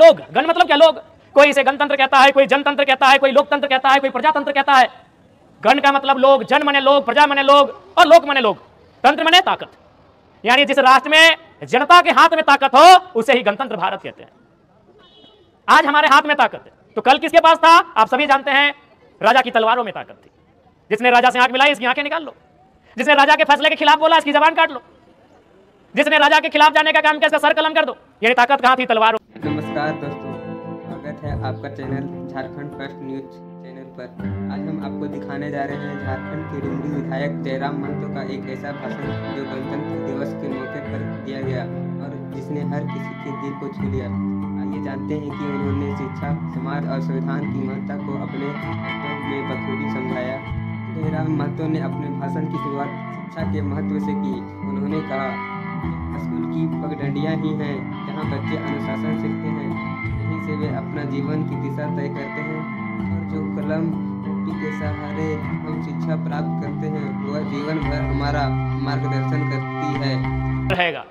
लोग, गण मतलब क्या लोग, कोई इसे गणतंत्र कहता है, कोई जनतंत्र कहता है, कोई लोकतंत्र कहता है, कोई प्रजातंत्र कहता है। गण का मतलब लोग, जन मने लोग, प्रजा मने लोग और लोक मने लोग, तंत्र मने ताकत। यानी जिस राष्ट्र में जनता के हाथ में ताकत हो उसे ही गणतंत्र भारत कहते हैं। आज हमारे हाथ में ताकत है, तो कल किसके पास था आप सभी जानते हैं, राजा की तलवारों में ताकत थी। जिसने राजा से आंख मिलाई इसकी आंखें निकाल लो, जिसने राजा के फैसले के खिलाफ बोला इसकी जबान काट लो, जिसने राजा के खिलाफ जाने का काम किया इसका सर कलम कर दो। ये ताकत कहां थी, तलवारों। नमस्कार दोस्तों, स्वागत है आपका channel Jharkhand first news channel पर। आज हम आपको दिखाने जा रहे हैं झारखंड के डिंडी विधायक जयराम महतो का एक ऐसा भाषण जो गणतंत्र दिवस के मौके पर दिया गया और जिसने हर किसी के दिल को छू लिया। आइए जानते हैं कि उन्होंने शिक्षा, समाज और संविधान की महत्ता को अपने शब्दों में बखूबी समझाया। जयराम महतो ने अपने भाषण की शुरुआत शिक्षा के महत्व से की। उन्होंने कहा, स्कूल की पगडंडियाँ ही हैं जहाँ बच्चे अनुशासन सीखते हैं, यहीं से वे अपना जीवन की दिशा तय करते हैं और जो कलम कॉपी के सहारे हम शिक्षा प्राप्त करते हैं वह जीवन भर हमारा मार्गदर्शन करती है रहेगा।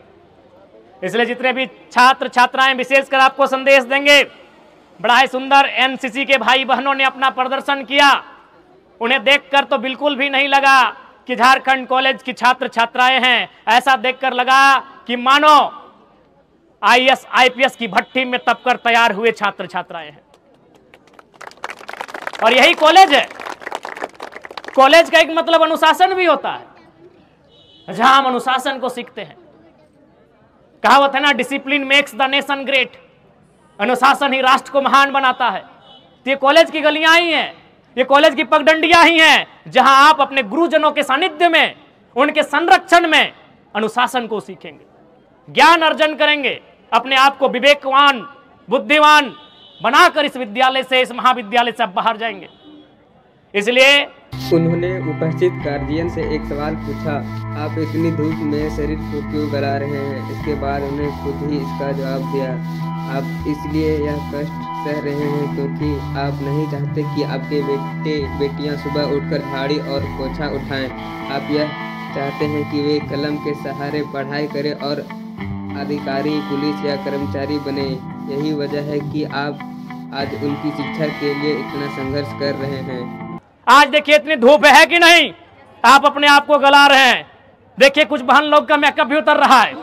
इसलिए जितने भी छात्र छात्राएं विशेषकर आपको संदेश देंगे, बड़ा ही सुंदर एनसीसी के भाई बहनों ने अपना प्रदर्शन किया। उन्हें देखकर तो बिल्कुल भी नहीं लगा कि झारखंड कॉलेज की छात्र छात्राएं हैं, ऐसा देखकर लगा कि मानो आईएएस आईपीएस की भट्टी में तपकर तैयार हुए छात्र छात्राएं हैं। और यही कॉलेज है। कॉलेज का एक मतलब अनुशासन भी होता है, जहां हम अनुशासन को सीखते हैं। कहावत है ना, discipline makes the nation great, अनुशासन ही राष्ट्र को महान बनाता है। तो ये कॉलेज की गलियां ही हैं, ये कॉलेज की पगडंडियां ही हैं, जहां आप अपने गुरुजनों के सानिध्य में, उनके संरक्षण में अनुशासन को सीखेंगे, ज्ञान अर्जन करेंगे, अपने आप को विवेकवान, बुद्धिमान बनाकर इस विद्यालय से, इस महाविद्यालय से आप बाहर जाएंगे। इसलिए उन्होंने उपस्थित गार्जियन से एक सवाल पूछा, आप इतनी धूप में शरीर को क्यों गला रहे हैं? इसके बाद उन्हें खुद ही इसका जवाब दिया, आप इसलिए यह कष्ट सह रहे हैं क्योंकि आप नहीं चाहते कि आपके बेटे बेटियां सुबह उठकर झाड़ी और पोछा उठाएं। आप यह चाहते हैं कि वे कलम के सहारे पढ़ाई करें और अधिकारी, पुलिस या कर्मचारी बने। यही वजह है कि आप आज उनकी शिक्षा के लिए इतना संघर्ष कर रहे हैं। आज देखिए इतनी धूप है कि नहीं, आप अपने आप को गला रहे हैं। देखिए कुछ बहन लोग का मेकअप भी उतर रहा है।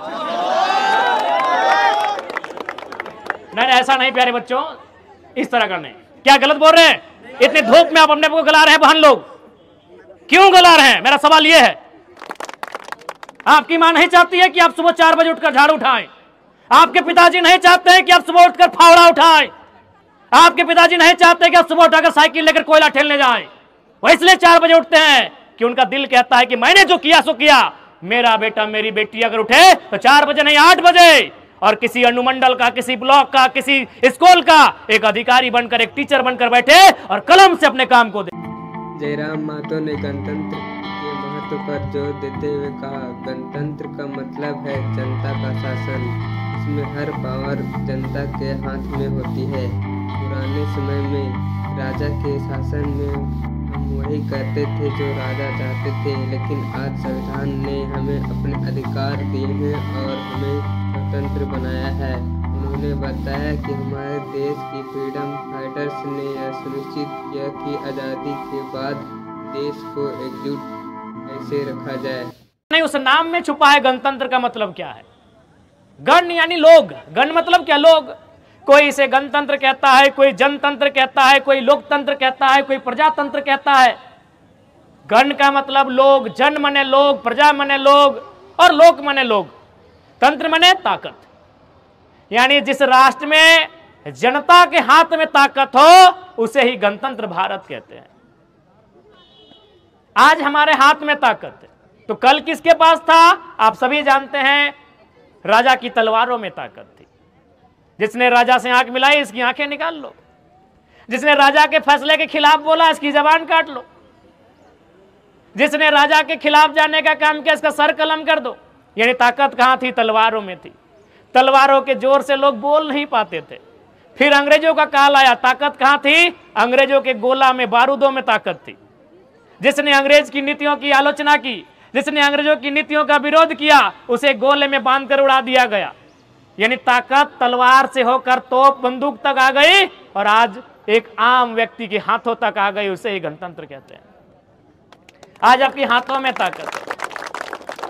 नहीं ऐसा नहीं प्यारे बच्चों, इस तरह करने क्या गलत बोल रहे हैं? इतनी धूप में आप अपने को गला रहे हैं। बहन लोग क्यों गला रहे हैं? मेरा सवाल यह है, आपकी मां नहीं चाहती है कि आप सुबह 4 बजे उठकर झाड़ू उठाएं? आपके पिताजी नहीं चाहते हैं कि आप सुबह उठकर फावड़ा उठाएं? आपके पिताजी नहीं चाहते कि आप सुबह उठाकर साइकिल लेकर कोयला ठेलने जाएं? वो इसलिए 4 बजे उठते हैं कि उनका दिल कहता है कि मैंने जो किया सो किया। मेरा बेटा मेरी बेटी अगर उठे तो 4 बजे नहीं 8 बजे, और किसी अनुमंडल का, किसी ब्लॉक का, किसी स्कूल का एक अधिकारी बनकर, एक टीचर बनकर बैठे और कलम से अपने काम को दे। जयराम महतो ने गणतंत्र के महत्व पर जोर देते हुए कहा, गणतंत्र का मतलब है जनता का शासन। इसमें हर पावर जनता के हाथ में होती है। पुराने समय में राजा के शासन में हम वही करते थे जो राजा चाहते थे, लेकिन आज संविधान ने हमें अपने अधिकार दिए हैं और हमें स्वतंत्र बनाया है। उन्होंने बताया कि हमारे देश की फ्रीडम फाइटर्स ने यह सुनिश्चित किया कि आज़ादी के बाद देश को एकजुट कैसे रखा जाए। नहीं, उस नाम में छुपा है गणतंत्र का मतलब क्या है। गण यानी लोग, गण मतलब क्या लोग, कोई इसे गणतंत्र कहता है, कोई जनतंत्र कहता है, कोई लोकतंत्र कहता है, कोई प्रजातंत्र कहता है। गण का मतलब लोग, जन मने लोग, प्रजा मने लोग और लोक मने लोग, तंत्र मने ताकत। यानी जिस राष्ट्र में जनता के हाथ में ताकत हो उसे ही गणतंत्र भारत कहते हैं। आज हमारे हाथ में ताकत है, तो कल किसके पास था आप सभी जानते हैं, राजा की तलवारों में ताकत थी। जिसने राजा से आंख मिलाई इसकी आंखें निकाल लो, जिसने राजा के फैसले के खिलाफ बोला इसकी जबान काट लो, जिसने राजा के खिलाफ जाने का काम किया इसका सर कलम कर दो। यानी ताकत कहां थी? तलवारों में थी। तलवारों के जोर से लोग बोल नहीं पाते थे। फिर अंग्रेजों का काल आया, ताकत कहां थी? अंग्रेजों के गोला में, बारूदों में ताकत थी। जिसने अंग्रेज की नीतियों की आलोचना की, जिसने अंग्रेजों की नीतियों का विरोध किया, उसे गोले में बांधकर उड़ा दिया गया। यानी ताकत तलवार से होकर तोप बंदूक तक आ गई और आज एक आम व्यक्ति के हाथों तक आ गई, उसे ही गणतंत्र कहते हैं। आज आपके हाथों में ताकत है,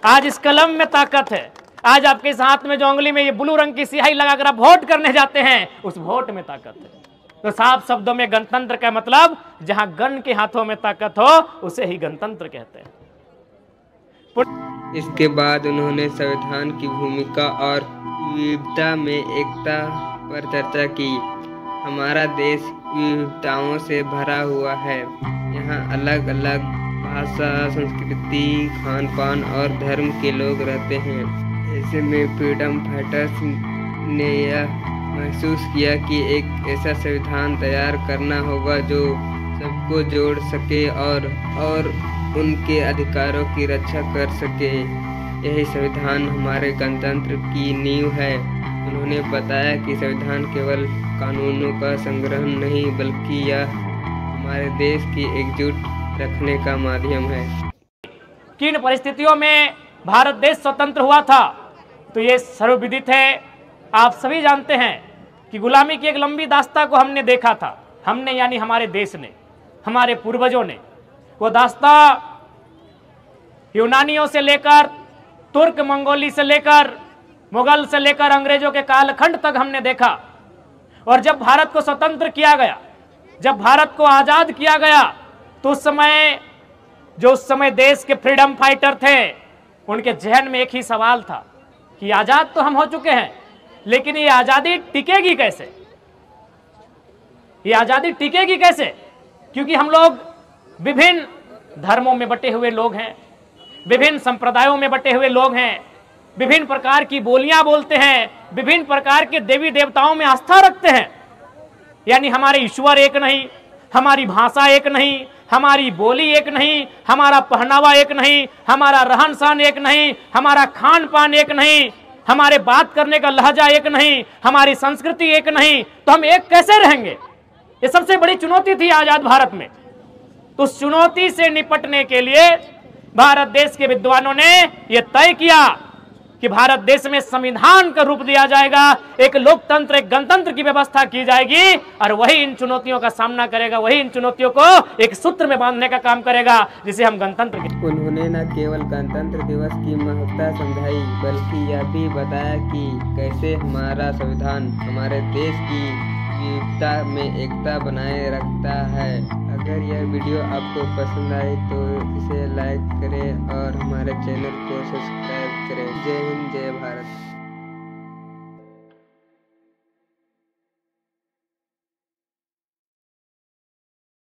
आज इस कलम में ताकत है, आज आपके इस हाथ में जो उंगली में ये ब्लू रंग की स्याही लगाकर आप वोट करने जाते हैं, उस वोट में ताकत है। तो साफ शब्दों में गणतंत्र का मतलब जहां गण के हाथों में ताकत हो उसे ही गणतंत्र कहते हैं। इसके बाद उन्होंने संविधान की भूमिका और विविधता में एकता पर चर्चा की। हमारा देश विविधताओं से भरा हुआ है। यहाँ अलग अलग भाषा, संस्कृति, खान पान और धर्म के लोग रहते हैं। ऐसे में फ्रीडम फाइटर्स ने यह महसूस किया कि एक ऐसा संविधान तैयार करना होगा जो सबको जोड़ सके और उनके अधिकारों की रक्षा कर सके। यही संविधान हमारे गणतंत्र की नींव है। उन्होंने बताया कि संविधान केवल कानूनों का संग्रह नहीं बल्कि यह हमारे देश की एकजुट रखने का माध्यम है। किन परिस्थितियों में भारत देश स्वतंत्र हुआ था तो ये सर्वविदित है। आप सभी जानते हैं कि गुलामी की एक लंबी दास्तां को हमने देखा था। हमने यानी हमारे देश ने, हमारे पूर्वजों ने वो दास्तां यूनानियों से लेकर तुर्क मंगोली से लेकर मुगल से लेकर अंग्रेजों के कालखंड तक हमने देखा। और जब भारत को स्वतंत्र किया गया, जब भारत को आजाद किया गया, तो उस समय देश के फ्रीडम फाइटर थे, उनके जहन में एक ही सवाल था कि आजाद तो हम हो चुके हैं, लेकिन ये आजादी टिकेगी कैसे? ये आजादी टिकेगी कैसे? क्योंकि हम लोग विभिन्न धर्मों में बटे हुए लोग हैं, विभिन्न संप्रदायों में बटे हुए लोग हैं, विभिन्न प्रकार की बोलियां बोलते हैं, विभिन्न प्रकार के देवी देवताओं में आस्था रखते हैं। यानी हमारे ईश्वर एक नहीं, हमारी भाषा एक नहीं, हमारी बोली एक नहीं, हमारा पहनावा एक नहीं, हमारा रहन सहन एक नहीं, हमारा खान पान एक नहीं, हमारे बात करने का लहजा एक नहीं, हमारी संस्कृति एक नहीं, तो हम एक कैसे रहेंगे? ये सबसे बड़ी चुनौती थी आजाद भारत में। तो उस चुनौती से निपटने के लिए भारत देश के विद्वानों ने यह तय किया कि भारत देश में संविधान का रूप दिया जाएगा, एक लोकतंत्र, एक गणतंत्र की व्यवस्था की जाएगी और वही इन चुनौतियों का सामना करेगा, वही इन चुनौतियों को एक सूत्र में बांधने का काम करेगा जिसे हम गणतंत्र कहते हैं। उन्होंने न केवल गणतंत्र दिवस की महत्ता समझाई बल्कि यह भी बताया कि कैसे हमारा संविधान हमारे देश की विविधता में एकता बनाए रखता है। अगर यह वीडियो आपको पसंद आए तो इसे लाइक करें और हमारे चैनल को सब्सक्राइब करें। जय हिंद, जय भारत।